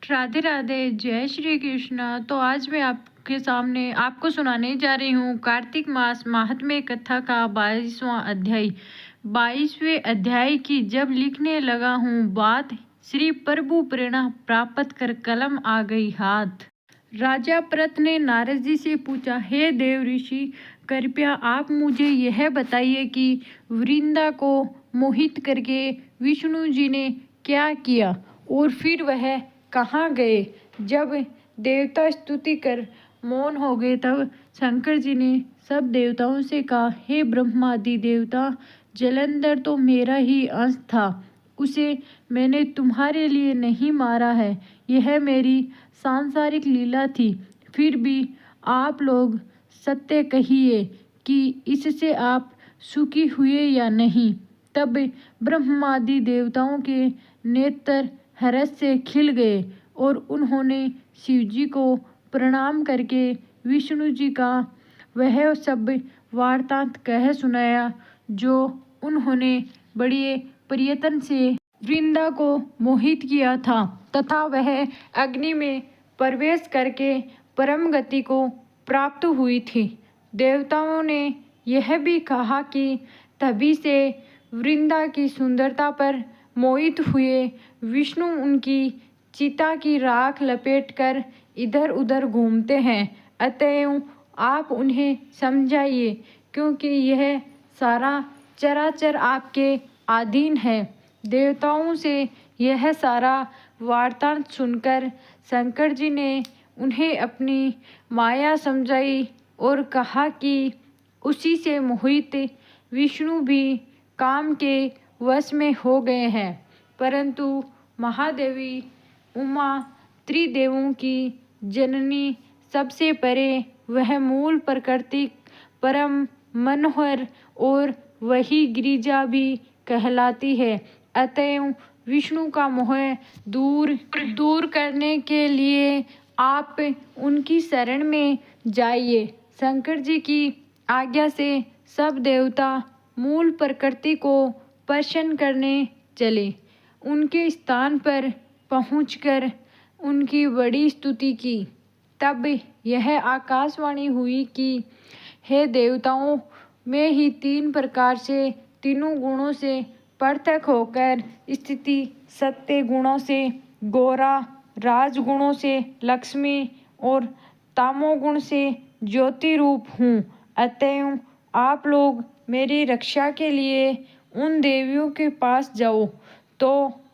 राधे राधे, जय श्री कृष्ण। तो आज मैं आपके सामने आपको सुनाने जा रही हूँ कार्तिक मास माहात्म्य कथा का 22वां अध्याय। 22वें अध्याय की जब लिखने लगा हूँ बात, श्री प्रभु प्रेरणा प्राप्त कर कलम आ गई हाथ। राजा प्रत ने नारद जी से पूछा, हे देव ऋषि, कृपया आप मुझे यह बताइए कि वृंदा को मोहित करके विष्णु जी ने क्या किया और फिर वह कहाँ गए। जब देवता स्तुति कर मौन हो गए तब शंकर जी ने सब देवताओं से कहा, हे ब्रह्मादि देवता, जलंधर तो मेरा ही अंश था, उसे मैंने तुम्हारे लिए नहीं मारा है, यह मेरी सांसारिक लीला थी। फिर भी आप लोग सत्य कहिए कि इससे आप सुखी हुए या नहीं। तब ब्रह्मादि देवताओं के नेत्र हर्ष से खिल गए और उन्होंने शिव जी को प्रणाम करके विष्णु जी का वह सब वार्तांत कह सुनाया जो उन्होंने बड़े प्रयत्न से वृंदा को मोहित किया था तथा वह अग्नि में प्रवेश करके परम गति को प्राप्त हुई थी। देवताओं ने यह भी कहा कि तभी से वृंदा की सुंदरता पर मोहित हुए विष्णु उनकी चिता की राख लपेटकर इधर उधर घूमते हैं, अतएव आप उन्हें समझाइए, क्योंकि यह सारा चराचर आपके अधीन है। देवताओं से यह सारा वार्तांत सुनकर शंकर जी ने उन्हें अपनी माया समझाई और कहा कि उसी से मोहित विष्णु भी काम के वश में हो गए हैं, परंतु महादेवी उमा त्रिदेवों की जननी सबसे परे वह मूल प्रकृति परम मनोहर और वही गिरिजा भी कहलाती है। अतएव विष्णु का मोह दूर दूर करने के लिए आप उनकी शरण में जाइए। शंकर जी की आज्ञा से सब देवता मूल प्रकृति को प्रसन्न करने चले। उनके स्थान पर पहुंचकर उनकी बड़ी स्तुति की। तब यह आकाशवाणी हुई कि हे देवताओं, मैं ही 3 प्रकार से तीनों गुणों से पृथक होकर स्थिति, सत्य गुणों से गौरा, राजगुणों से लक्ष्मी और तामोगुण से ज्योति रूप हूँ। अतएव आप लोग मेरी रक्षा के लिए उन देवियों के पास जाओ तो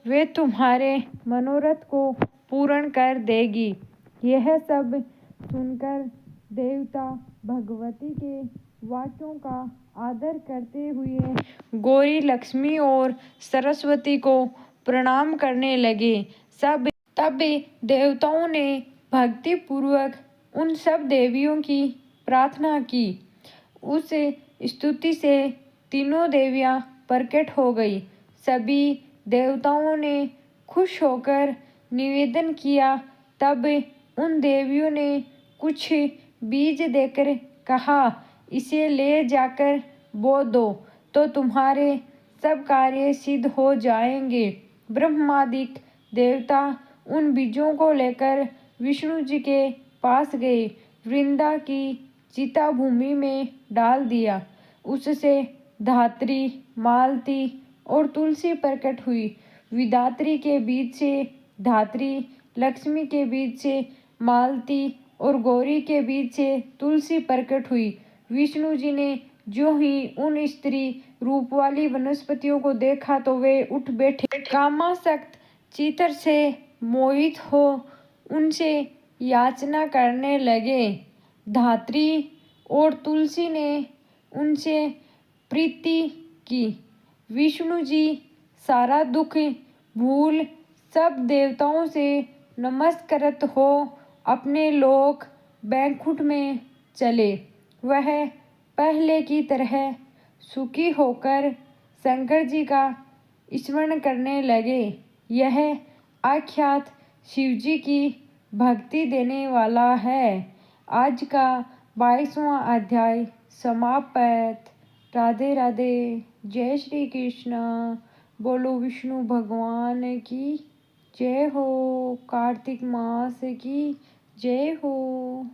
वे तुम्हारे मनोरथ को पूर्ण कर देगी। यह सब सुनकर देवता भगवती के वाक्यों का आदर करते हुए गौरी, लक्ष्मी और सरस्वती को प्रणाम करने लगे। तब देवताओं ने भक्ति पूर्वक उन सब देवियों की प्रार्थना की। उस स्तुति से तीनों देवियां प्रकट हो गई। सभी देवताओं ने खुश होकर निवेदन किया। तब उन देवियों ने कुछ बीज देकर कहा, इसे ले जाकर बो दो तो तुम्हारे सब कार्य सिद्ध हो जाएंगे। ब्रह्मादिक देवता उन बीजों को लेकर विष्णु जी के पास गए, वृंदा की चिता भूमि में डाल दिया। उससे धात्री, मालती और तुलसी प्रकट हुई। विधात्री के बीच से धात्री, लक्ष्मी के बीच से मालती और गौरी के बीच से तुलसी प्रकट हुई। विष्णु जी ने जो ही उन स्त्री रूप वाली वनस्पतियों को देखा तो वे उठ बैठे। कामासक्त चित्त से मोहित हो उनसे याचना करने लगे। धात्री और तुलसी ने उनसे प्रीति की। विष्णु जी सारा दुख भूल सब देवताओं से नमस्कृत हो अपने लोक बैकुंठ में चले। वह पहले की तरह सुखी होकर शंकर जी का स्मरण करने लगे। यह आख्यात शिव जी की भक्ति देने वाला है। आज का 22वां अध्याय समाप्त। राधे राधे, जय श्री कृष्ण। बोलो विष्णु भगवान की जय हो। कार्तिक मास की जय हो।